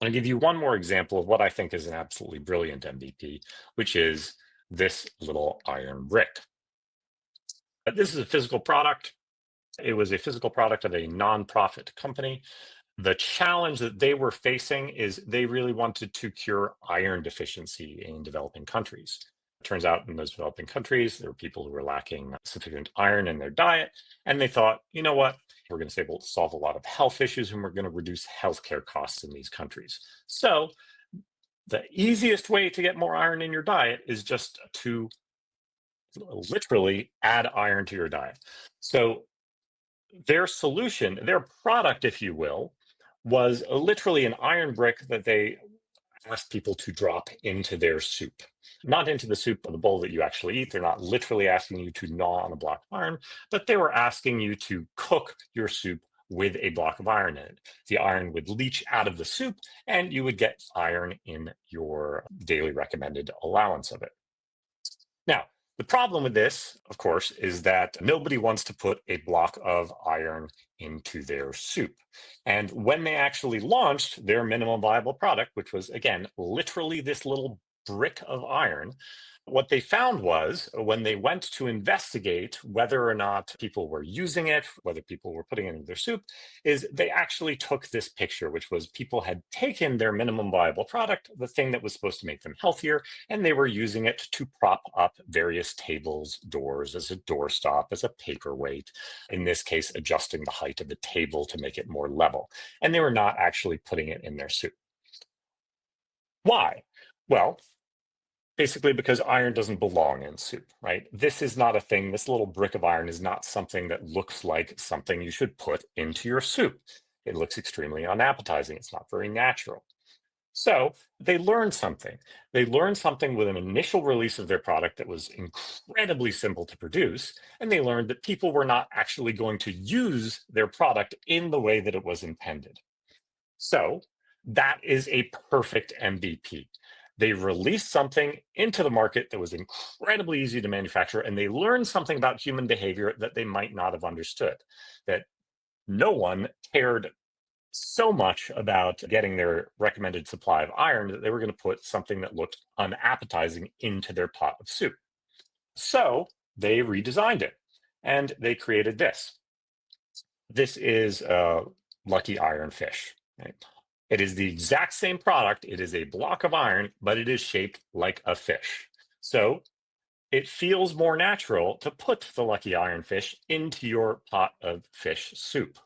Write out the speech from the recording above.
I'll give you one more example of what I think is an absolutely brilliant MVP, which is this little iron brick. This is a physical product. It was a physical product of a nonprofit company. The challenge that they were facing is they really wanted to cure iron deficiency in developing countries. It turns out in those developing countries, there were people who were lacking sufficient iron in their diet. And they thought, you know what? We're going to be able to solve a lot of health issues and we're going to reduce healthcare costs in these countries. So the easiest way to get more iron in your diet is just to literally add iron to your diet. So their solution, their product, if you will, was literally an iron brick that they asked people to drop into their soup. Not into the soup or the bowl that you actually eat. They're not literally asking you to gnaw on a block of iron, but they were asking you to cook your soup with a block of iron in it. The iron would leach out of the soup and you would get iron in your daily recommended allowance of it. Now, the problem with this, of course, is that nobody wants to put a block of iron into their soup. And when they actually launched their minimum viable product, which was, again, literally this little brick of iron, what they found was when they went to investigate whether or not people were using it, whether people were putting it in their soup, is they actually took this picture, which was people had taken their minimum viable product, the thing that was supposed to make them healthier, and they were using it to prop up various tables, doors, as a doorstop, as a paperweight, in this case, adjusting the height of the table to make it more level. And they were not actually putting it in their soup. Why? Well, basically because iron doesn't belong in soup, right? This is not a thing, this little brick of iron is not something that looks like something you should put into your soup. It looks extremely unappetizing. It's not very natural. So they learned something. They learned something with an initial release of their product that was incredibly simple to produce. And they learned that people were not actually going to use their product in the way that it was intended. So that is a perfect MVP. They released something into the market that was incredibly easy to manufacture, and they learned something about human behavior that they might not have understood. That no one cared so much about getting their recommended supply of iron that they were going to put something that looked unappetizing into their pot of soup. So they redesigned it and they created this. This is a lucky iron fish. Right? It is the exact same product. It is a block of iron, but it is shaped like a fish. So it feels more natural to put the lucky iron fish into your pot of fish soup.